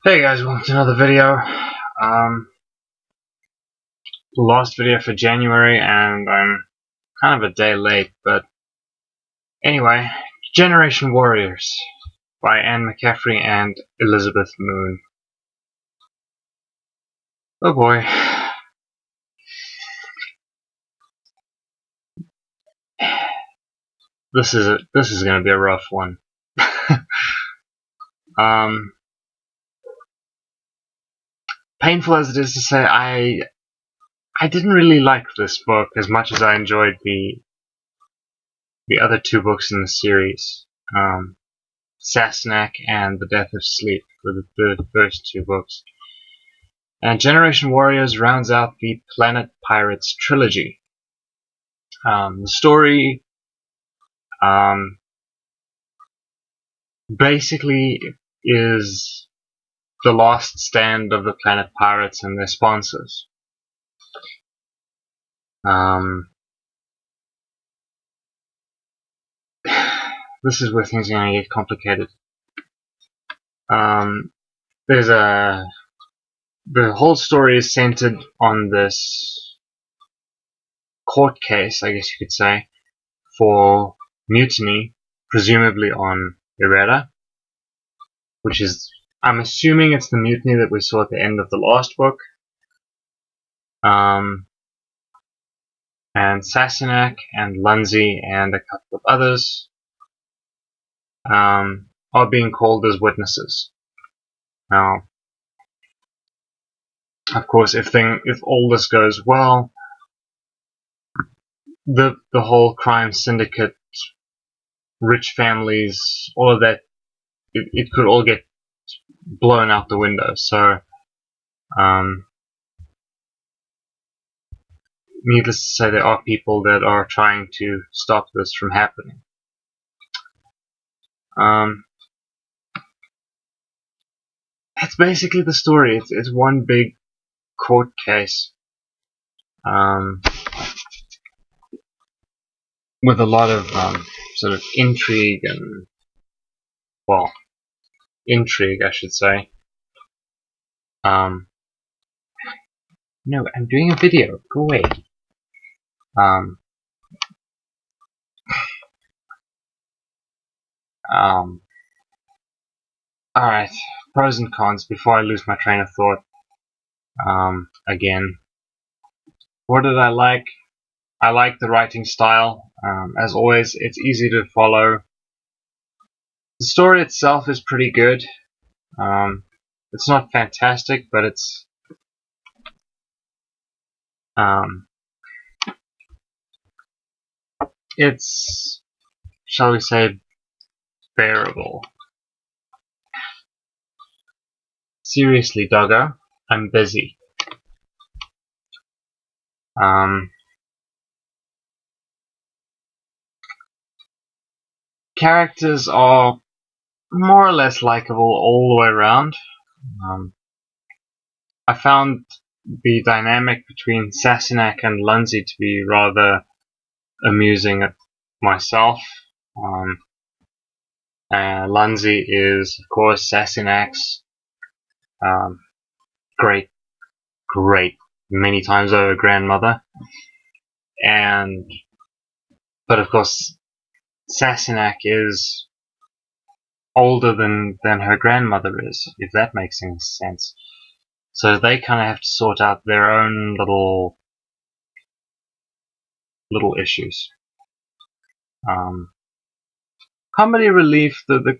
Hey guys, welcome to another video. Last video for January, and I'm kind of a day late, but anyway, Generation Warriors by McCaffrey and Elizabeth Moon. Oh boy. This is gonna be a rough one. Painful as it is to say, I didn't really like this book as much as I enjoyed the other two books in the series. Sassenach and The Death of Sleep were the first two books. And Generation Warriors rounds out the Planet Pirates trilogy. The story basically is the last stand of the Planet Pirates and their sponsors. This is where things are going to get complicated. The whole story is centered on this court case, I guess you could say, for mutiny, presumably on Ireda, which is, I'm assuming it's the mutiny that we saw at the end of the last book. And Sassenach and Lunzi and a couple of others are being called as witnesses. Now, of course, if all this goes well, the whole crime syndicate, rich families, all of that, it could all get blown out the window. So, needless to say, there are people that are trying to stop this from happening. That's basically the story. It's one big court case, with a lot of sort of intrigue and, well, intrigue, I should say. No, I'm doing a video. Go away. Alright, pros and cons before I lose my train of thought. Again, what did I like? I like the writing style. As always, it's easy to follow. The story itself is pretty good. It's not fantastic, but it's, shall we say, bearable. Seriously, Doggo, I'm busy. Characters are more or less likable all the way around. I found the dynamic between Sassenach and Lunzi to be rather amusing myself. Lunzi is, of course, Sassenach's great, many times over grandmother. But of course, Sassenach is older than her grandmother is, if that makes any sense. So they kind of have to sort out their own little issues. Comedy relief, the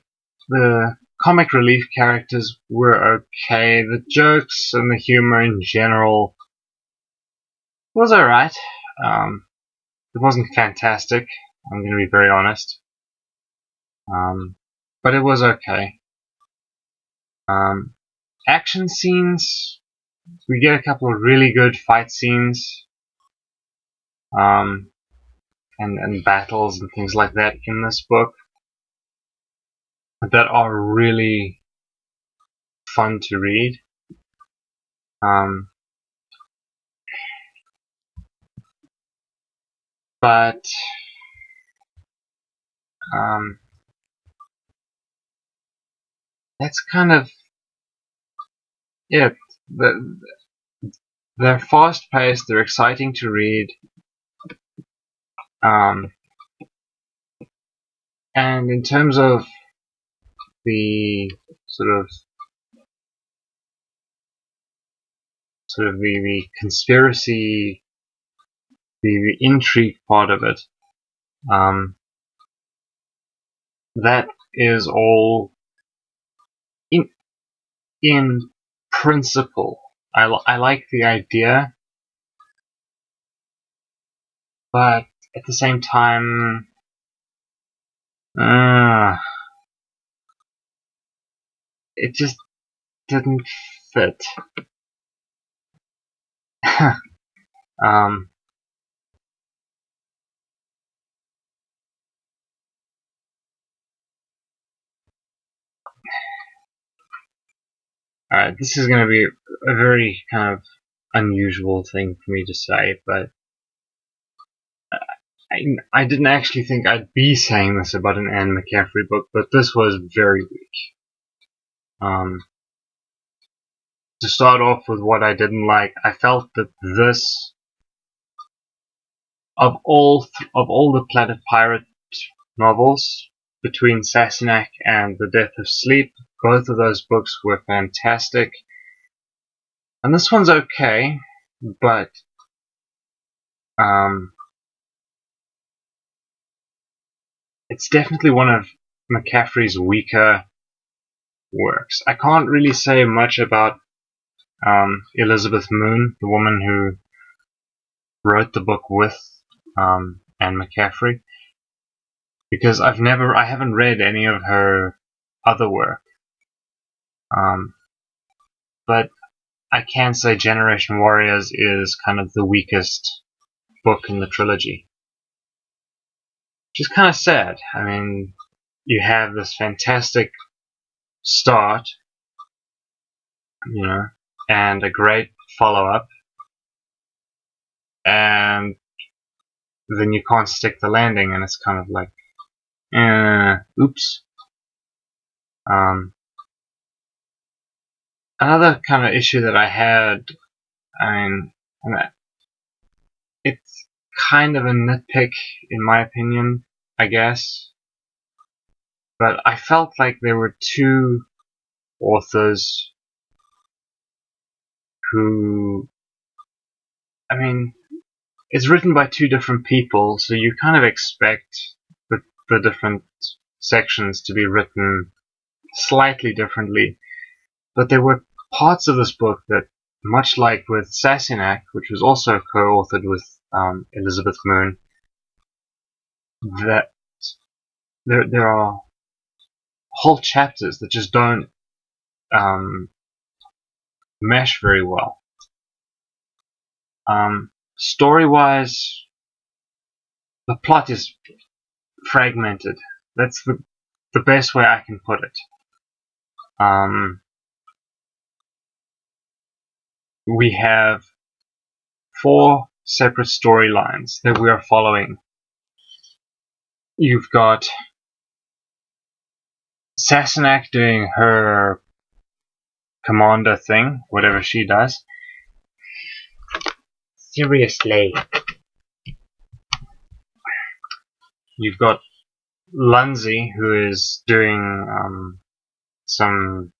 comic relief characters were okay. The jokes and the humor in general was alright. It wasn't fantastic, I'm going to be very honest. But it was okay. Action scenes, we get a couple of really good fight scenes, and battles and things like that in this book that are really fun to read. But that's kind of yeah, they're fast-paced. They're exciting to read. And in terms of the the conspiracy, the intrigue part of it, that is all in principle. I like the idea, but at the same time, it just didn't fit. Alright, this is going to be a very kind of unusual thing for me to say, but I didn't actually think I'd be saying this about an Anne McCaffrey book, but this was very weak. To start off with what I didn't like, I felt that this, of all the Planet Pirate novels, between Sassenach and The Death of Sleep, both of those books were fantastic. And this one's okay, but it's definitely one of McCaffrey's weaker works. I can't really say much about Elizabeth Moon, the woman who wrote the book with Anne McCaffrey, because I haven't read any of her other work. But I can say Generation Warriors is kind of the weakest book in the trilogy. Which is kind of sad. I mean, you have this fantastic start, and a great follow-up, and then you can't stick the landing, and it's kind of like, oops. Another kind of issue that I had, it's kind of a nitpick in my opinion, I guess, but I felt like there were two authors who, it's written by two different people, so you kind of expect the different sections to be written slightly differently, but there were parts of this book that, much like with Sassenach, which was also co-authored with Elizabeth Moon, that there are whole chapters that just don't mesh very well. Story-wise, the plot is fragmented. That's the best way I can put it. We have 4 separate storylines that we are following. You've got Sassenach doing her commander thing, whatever she does. Seriously. You've got Lunzi, who is doing some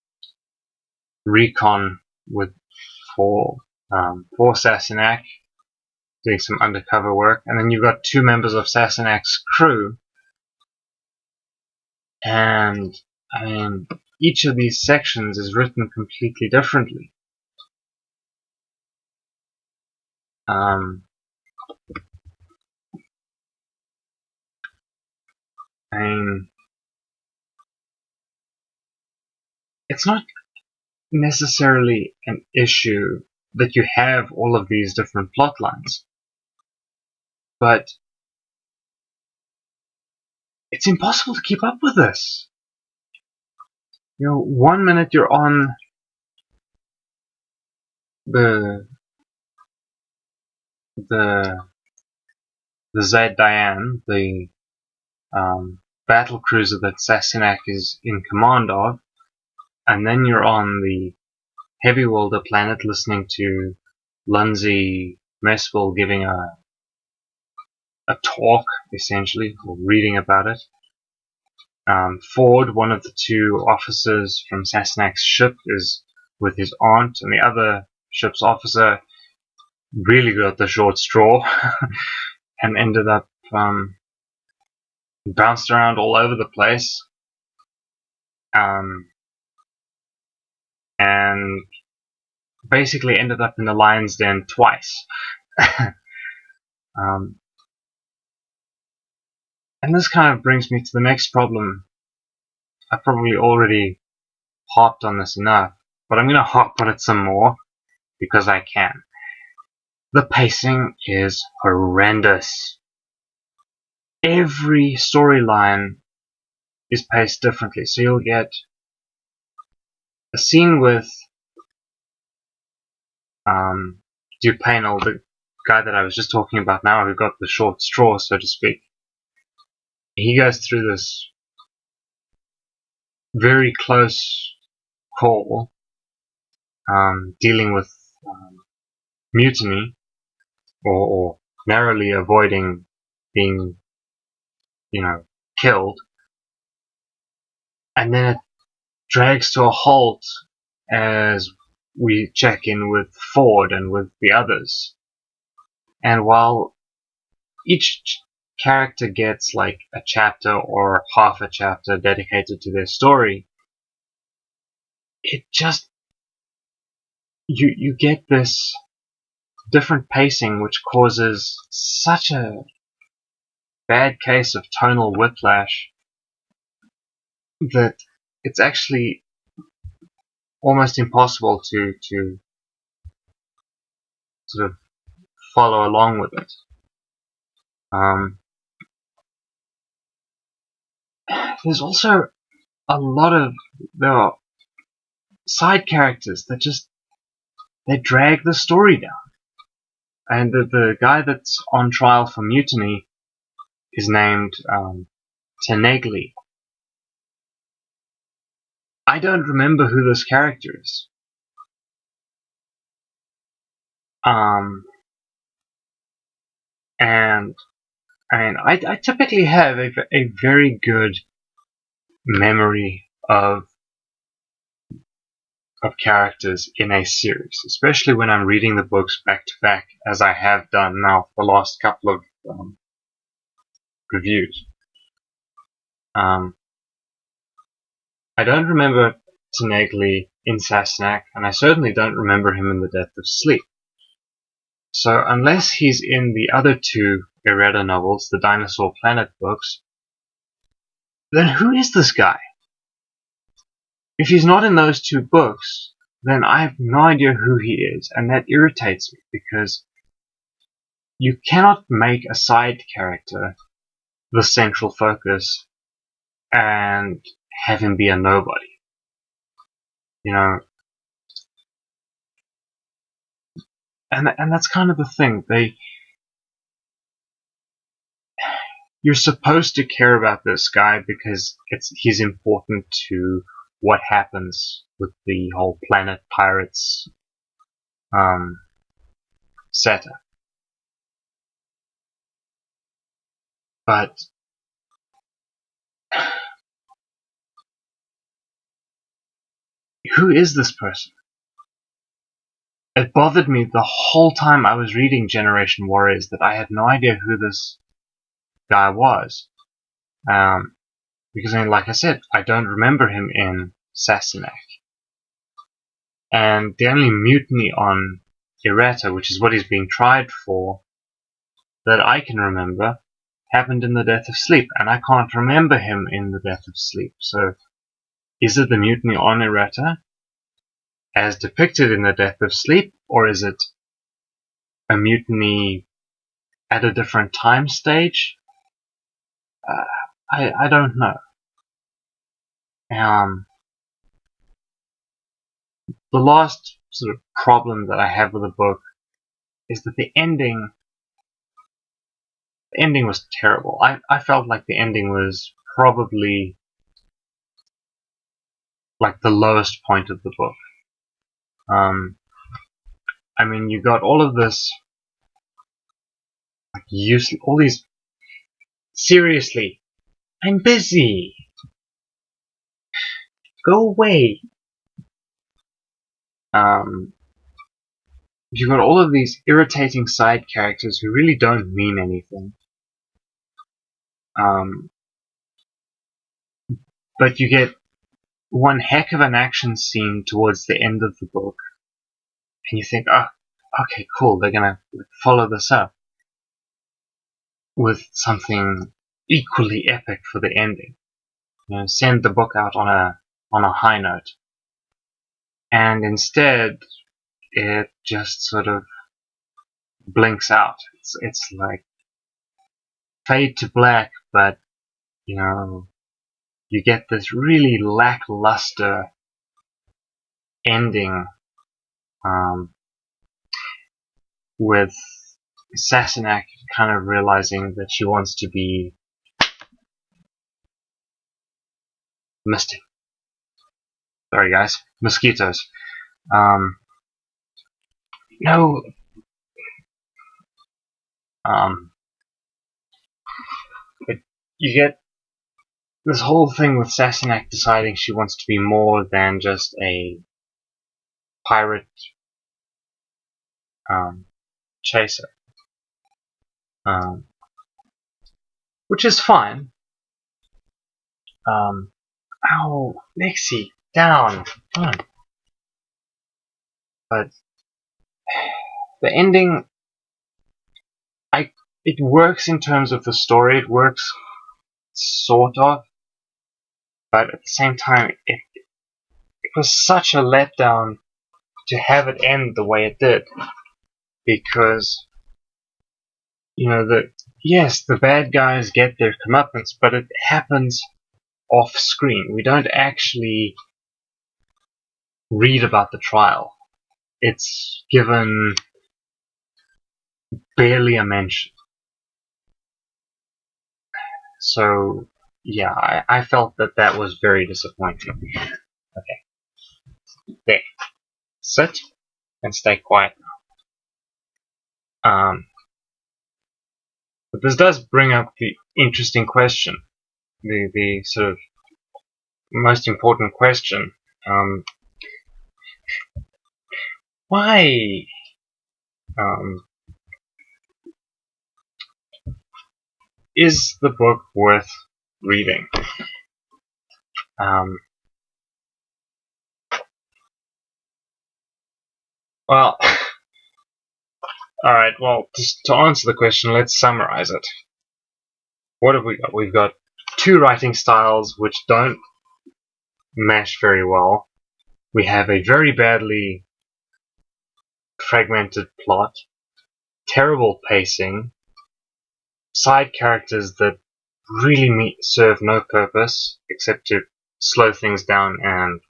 recon for Sassenach, doing some undercover work, and then you've got 2 members of Sassenach's crew, and each of these sections is written completely differently. It's not necessarily an issue that you have all of these different plot lines, but it's impossible to keep up with this. 1 minute you're on the Zed Diane, the battle cruiser that Sassenach is in command of, and then you're on the heavy worlder planet, listening to Lindsay Mespel giving a talk, essentially, or reading about it. Ford, one of the two officers from Sassenach's ship, is with his aunt, and the other ship's officer really got the short straw and ended up bounced around all over the place. And basically ended up in the lion's den twice. And this kind of brings me to the next problem. I've probably already harped on this enough, but I'm going to harp on it some more because I can. The pacing is horrendous. Every storyline is paced differently. So you'll get a scene with Dupanel, the guy that I was just talking about now, who got the short straw, so to speak. He goes through this very close call, dealing with mutiny, or narrowly avoiding being, killed, and then it drags to a halt as we check in with Ford and with the others. And while each character gets like a chapter or half a chapter dedicated to their story, it just, you get this different pacing which causes such a bad case of tonal whiplash that it's actually almost impossible to sort of follow along with it. There's also a lot of side characters that they drag the story down. And the guy that's on trial for mutiny is named Tenegli. I don't remember who this character is. And I typically have a very good memory of characters in a series, especially when I'm reading the books back to back, as I have done now for the last couple of reviews. I don't remember Tenegli in Sassenach, and I certainly don't remember him in The Death of Sleep. So unless he's in the other two Errata novels, the Dinosaur Planet books, then who is this guy? If he's not in those two books, then I have no idea who he is, and that irritates me, because you cannot make a side character the central focus and have him be a nobody. And that's kind of the thing. You're supposed to care about this guy because he's important to what happens with the whole Planet Pirates setup. But who is this person? It bothered me the whole time I was reading Generation Warriors that I had no idea who this guy was. Because, like I said, I don't remember him in Sassenach. And the only mutiny on Errata, which is what he's being tried for, that I can remember, happened in The Death of Sleep, and I can't remember him in The Death of Sleep. So, is it the mutiny on Errata, as depicted in The Death of Sleep, or is it a mutiny at a different time stage? I don't know. The last sort of problem that I have with the book is that the ending was terrible. I felt like the ending was probably like the lowest point of the book. I mean, you got all of this, like, all these. Seriously, I'm busy. Go away. You've got all of these irritating side characters who really don't mean anything. But you get one heck of an action scene towards the end of the book, and you think, oh, okay, cool, they're gonna follow this up with something equally epic for the ending. You know, send the book out on a high note. And instead, it just sort of blinks out. It's like fade to black, but you know, you get this really lackluster ending, with Sassenach kind of realizing that she wants to be Misty. Sorry guys, mosquitoes. No. But you get this whole thing with Sassenach deciding she wants to be more than just a pirate chaser. Which is fine. Ow, Nixie, down. Come on. But the ending, it works in terms of the story. It works sort of, but at the same time, it was such a letdown to have it end the way it did, because you know yes, the bad guys get their comeuppance, but it happens off screen. We don't actually read about the trial. It's given barely a mention. So yeah, I felt that was very disappointing. Okay, there, sit and stay quiet now. But this does bring up the interesting question, the sort of most important question. Why? Is the book worth reading? Well, alright, well, just to answer the question, let's summarize it. What have we got? We've got two writing styles which don't mesh very well. We have a very badly fragmented plot, terrible pacing, side characters that really serve no purpose except to slow things down and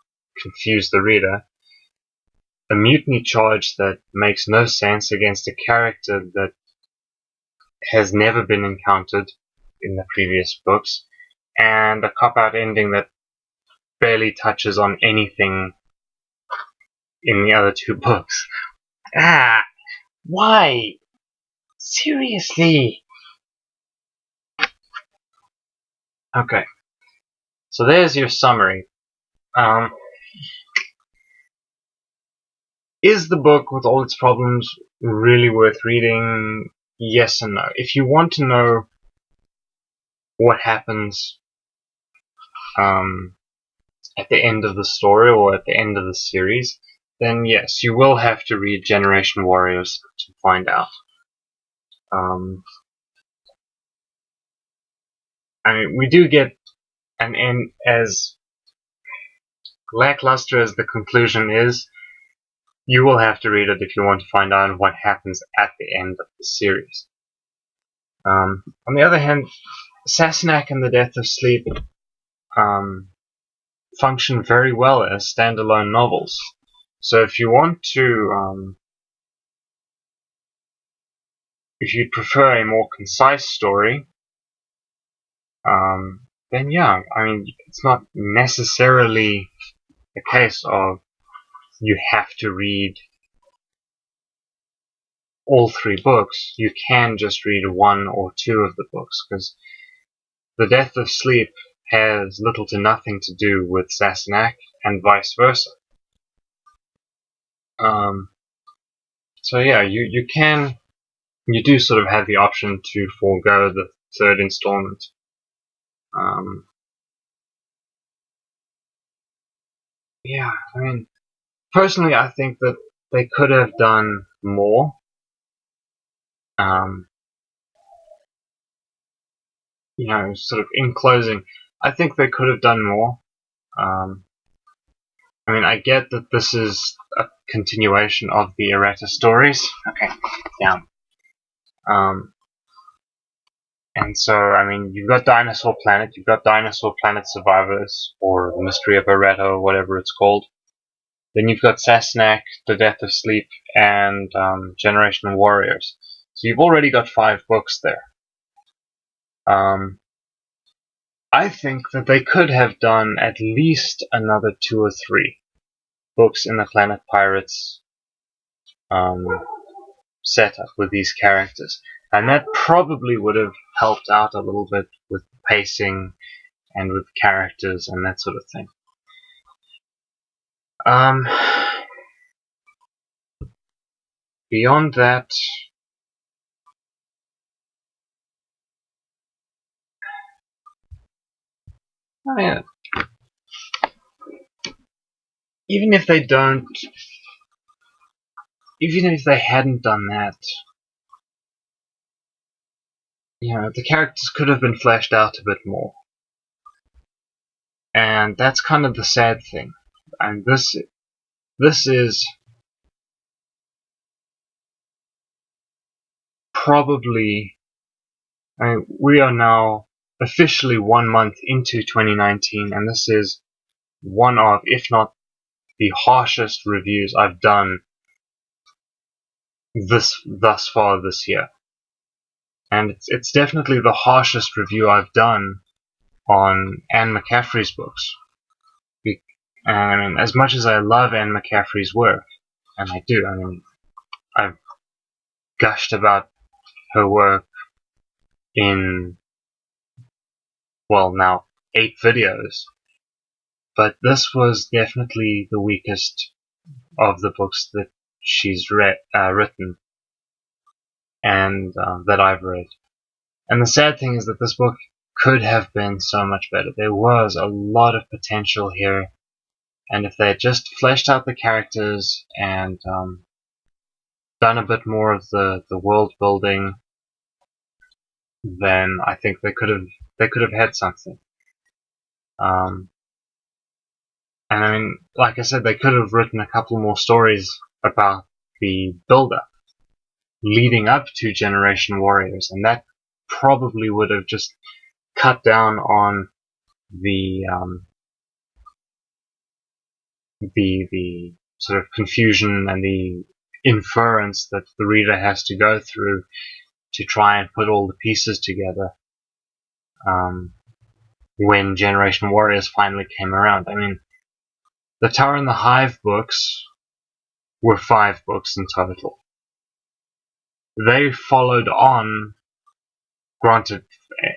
confuse the reader, a mutiny charge that makes no sense against a character that has never been encountered in the previous books, and a cop-out ending that barely touches on anything in the other two books. Why? Seriously? Okay, so there's your summary. Is the book, with all its problems, really worth reading? Yes and no. If you want to know what happens at the end of the story or at the end of the series, then yes, you will have to read Generation Warriors to find out. I mean, we do get an end. As lackluster as the conclusion is, you will have to read it if you want to find out what happens at the end of the series. On the other hand, Sassenach and the Death of Sleep function very well as standalone novels. So if you want to, if you prefer a more concise story, then yeah, I mean, it's not necessarily a case of you have to read all 3 books. You can just read 1 or 2 of the books, because The Death of Sleep has little to nothing to do with Sassenach, and vice versa. So yeah, you do sort of have the option to forego the 3rd installment. Yeah, I mean, personally, I think that they could have done more. You know, sort of in closing, I think they could have done more. I mean, I get that this is a continuation of the errata stories. Okay, yeah. And so, I mean, you've got Dinosaur Planet, you've got Dinosaur Planet Survivors, or The Mystery of Errata, or whatever it's called. Then you've got Sassenach, The Death of Sleep, and Generation Warriors. So you've already got 5 books there. I think that they could have done at least another 2 or 3 books in the Planet Pirates setup with these characters. And that probably would have helped out a little bit with pacing and with characters and that sort of thing. Beyond that, I mean, even if they hadn't done that, you know, the characters could have been fleshed out a bit more. And that's kind of the sad thing. And this is probably, I mean, we are now officially 1 month into 2019, and this is one of, if not the harshest reviews I've done thus far this year. And it's definitely the harshest review I've done on Anne McCaffrey's books. And I mean, as much as I love Anne McCaffrey's work, and I do, I mean, I've gushed about her work in, well, now 8 videos, but this was definitely the weakest of the books that she's written and that I've read. And the sad thing is that this book could have been so much better. There was a lot of potential here, and if they had just fleshed out the characters and done a bit more of the world building, then I think they could have had something. And I mean, like I said, they could have written a couple more stories about the build-up leading up to Generation Warriors, and that probably would have just cut down on the sort of confusion and the inference that the reader has to go through to try and put all the pieces together when Generation Warriors finally came around. I mean, the Tower and the Hive books were 5 books in total. They followed on, granted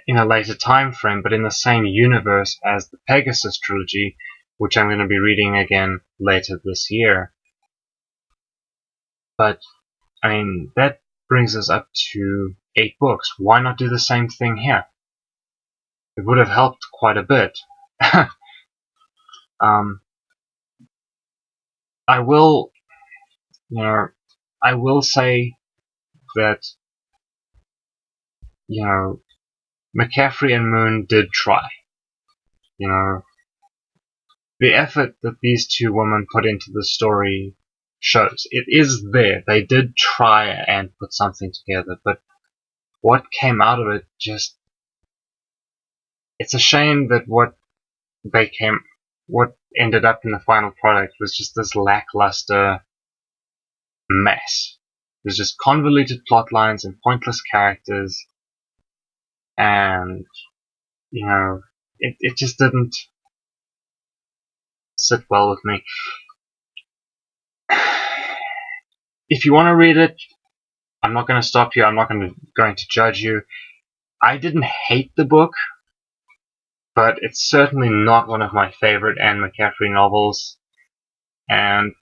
in a later time frame, but in the same universe as the Pegasus trilogy, which I'm going to be reading again later this year. But, I mean, that brings us up to 8 books. Why not do the same thing here? It would have helped quite a bit. I will say that, McCaffrey and Moon did try. The effort that these 2 women put into the story shows. It is there. They did try and put something together, but what came out of it just... It's a shame that what ended up in the final product was just this lackluster mess. There's just convoluted plot lines and pointless characters, and it just didn't sit well with me. if you want to read it, I'm not going to stop you. I'm not going to judge you. I didn't hate the book, but it's certainly not one of my favorite Anne McCaffrey novels, and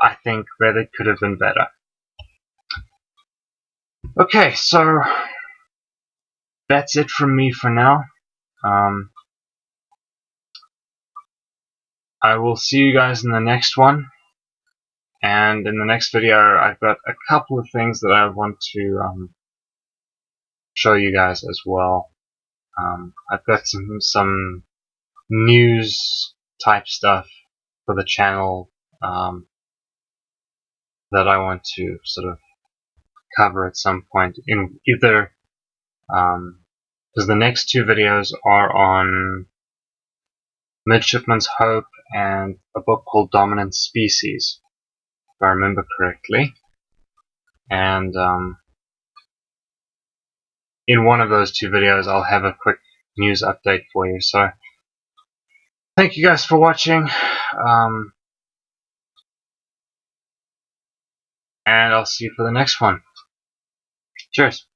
I think that it could have been better. Okay, so that's it from me for now. I will see you guys in the next one, and in the next video I've got a couple of things that I want to show you guys as well. I've got some news type stuff for the channel that I want to sort of cover at some point, in either because the next two videos are on Midshipman's Hope and a book called Dominant Species, if I remember correctly. And in one of those two videos I'll have a quick news update for you. So thank you guys for watching, and I'll see you for the next one. Cheers.